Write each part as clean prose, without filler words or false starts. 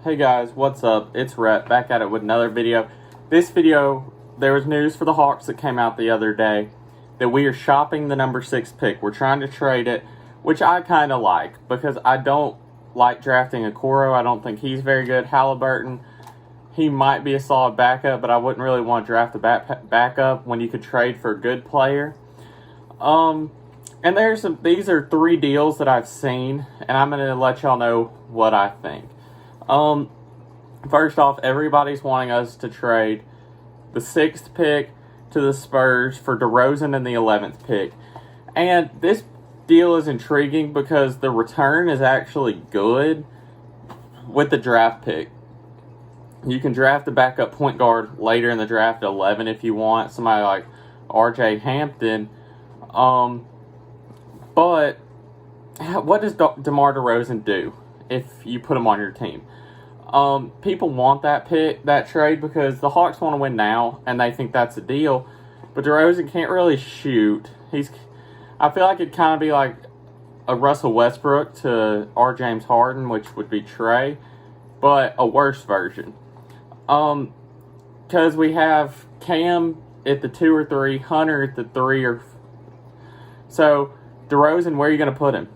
Hey guys, what's up? It's Rhett back at it with another video. This video, there was news for the Hawks that came out the other day that we are shopping the number 6 pick. We're trying to trade it, which I kind of like because I don't like drafting Okoro. I don't think he's very good. Halliburton, he might be a solid backup, but I wouldn't really want to draft a backup when you could trade for a good player. And these are 3 deals that I've seen, and I'm going to let y'all know what I think. First off, everybody's wanting us to trade the 6th pick to the Spurs for DeRozan and the 11th pick. And this deal is intriguing because the return is actually good with the draft pick. You can draft a backup point guard later in the draft at 11 if you want, somebody like RJ Hampton. But what does DeMar DeRozan do if you put him on your team? People want that trade because the Hawks want to win now, and they think that's a deal. But DeRozan can't really shoot. I feel like it'd kind of be like a Russell Westbrook to R. James Harden, which would be Trey, but a worse version. Because we have Cam at the 2 or 3, Hunter at the 3 or... So, DeRozan, where are you going to put him?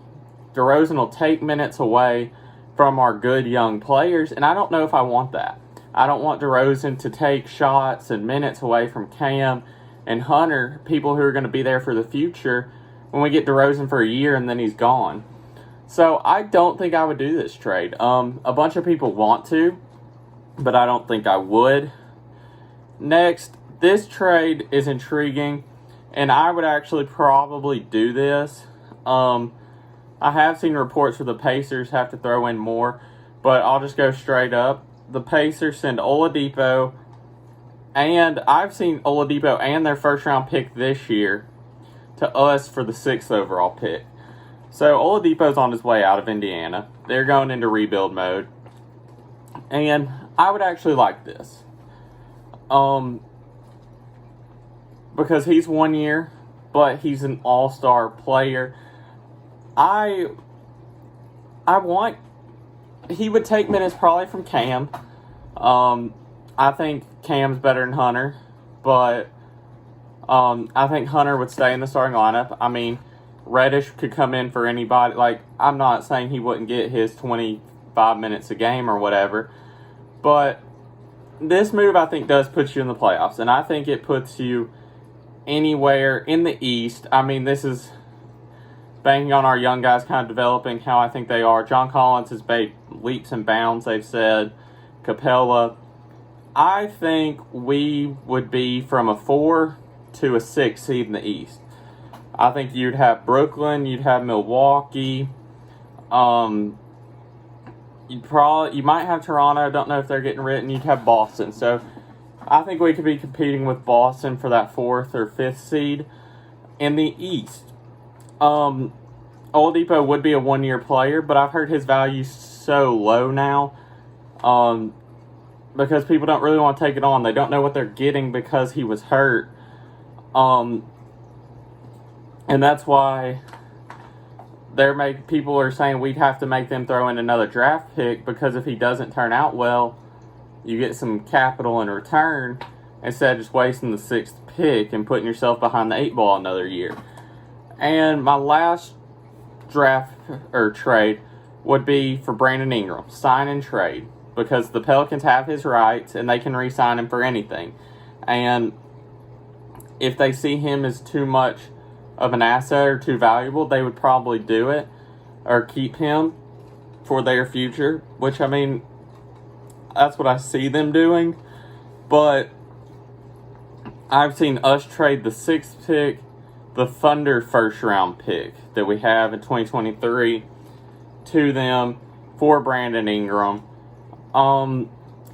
DeRozan will take minutes away from our good young players, and I don't know if I want that. I don't want DeRozan to take shots and minutes away from Cam and Hunter, people who are going to be there for the future, when we get DeRozan for a year and then he's gone. So I don't think I would do this trade. A bunch of people want to, but I don't think I would. Next, this trade is intriguing, and I would actually probably do this. I have seen reports where the Pacers have to throw in more, but I'll just go straight up. The Pacers send Oladipo, and I've seen Oladipo and their first-round pick this year to us for the 6th overall pick. So Oladipo's on his way out of Indiana. They're going into rebuild mode, and I would actually like this. Because he's 1 year, but he's an all-star player. I want... He would take minutes probably from Cam. I think Cam's better than Hunter. But I think Hunter would stay in the starting lineup. I mean, Reddish could come in for anybody. Like, I'm not saying he wouldn't get his 25 minutes a game or whatever. But this move, I think, does put you in the playoffs. And I think it puts you anywhere in the East. I mean, this is... banking on our young guys kind of developing how I think they are. John Collins has made leaps and bounds, they've said. Capella. I think we would be from a 4 to a 6 seed in the East. I think you'd have Brooklyn, you'd have Milwaukee. You might have Toronto. I don't know if they're getting written. You'd have Boston. So I think we could be competing with Boston for that 4th or 5th seed in the East. Oladipo would be a 1-year player, but I've heard his value so low now, because people don't really want to take it on. They don't know what they're getting because he was hurt. And that's why people are saying we'd have to make them throw in another draft pick, because if he doesn't turn out well, you get some capital in return instead of just wasting the 6th pick and putting yourself behind the 8 ball another year. And my last draft or trade would be for Brandon Ingram. Sign and trade. Because the Pelicans have his rights and they can re-sign him for anything. And if they see him as too much of an asset or too valuable, they would probably do it or keep him for their future. Which, I mean, that's what I see them doing. But I've seen us trade the 6th pick, the Thunder first-round pick that we have in 2023 to them for Brandon Ingram. I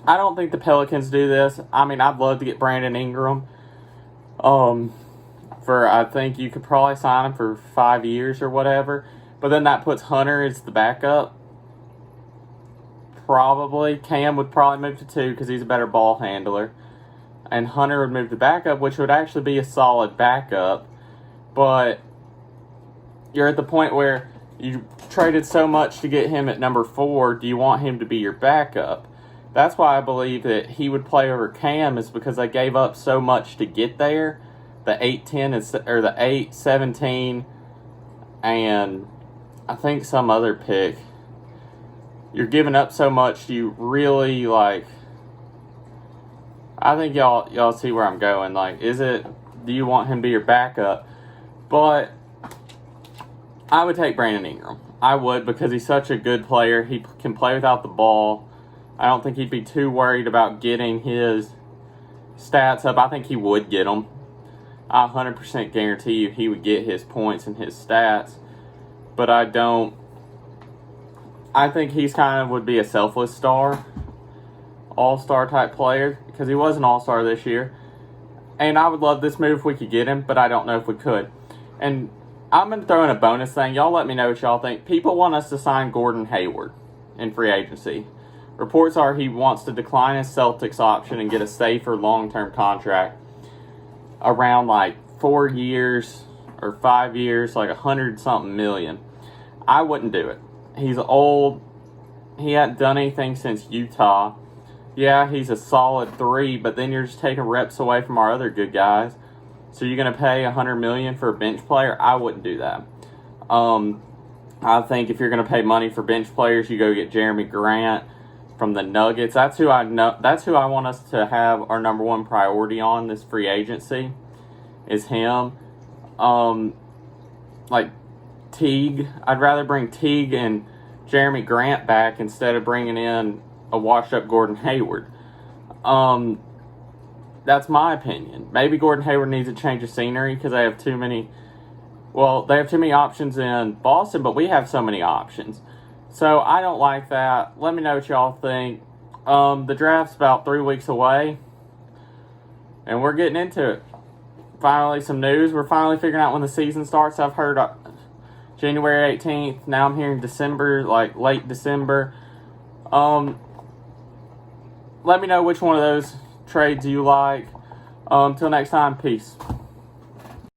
don't think the Pelicans do this. I mean, I'd love to get Brandon Ingram. I think you could probably sign him for 5 years or whatever. But then that puts Hunter as the backup. Probably. Cam would probably move to 2 because he's a better ball handler. And Hunter would move to backup, which would actually be a solid backup. But you're at the point where You traded so much to get him at number 4. Do you want him to be your backup? That's why I believe that he would play over Cam, is because they gave up so much to get there. The 8-10 is, or the 8-17, and I think some other pick. You're giving up so much. You really like. I think y'all see where I'm going. Like, do you want him to be your backup? But I would take Brandon Ingram. I would, because he's such a good player. He can play without the ball. I don't think he'd be too worried about getting his stats up. I think he would get them. I 100% guarantee you he would get his points and his stats. But I think he's kind of would be a selfless star. All-star type player, because he was an all-star this year. And I would love this move if we could get him, but I don't know if we could. And I'm going to throw in a bonus thing. Y'all let me know what y'all think. People want us to sign Gordon Hayward in free agency. Reports are he wants to decline his Celtics option and get a safer long-term contract around like 4 years or 5 years, like 100-something million. I wouldn't do it. He's old. He hadn't done anything since Utah. Yeah, he's a solid 3, but then you're just taking reps away from our other good guys. So you're going to pay $100 million for a bench player? I wouldn't do that. I think if you're going to pay money for bench players, you go get Jeremy Grant from the Nuggets. That's who I know. That's who I want us to have our number one priority on this free agency, is him. Like Teague. I'd rather bring Teague and Jeremy Grant back instead of bringing in a washed-up Gordon Hayward. That's my opinion. Maybe Gordon Hayward needs a change of scenery because they have too many. Well, they have too many options in Boston, but we have so many options. So I don't like that. Let me know what y'all think. The draft's about 3 weeks away, and we're getting into it. Finally, some news. We're finally figuring out when the season starts. I've heard January 18th. Now I'm hearing December, like late December. Let me know which one of those trades you like. Till next time, peace.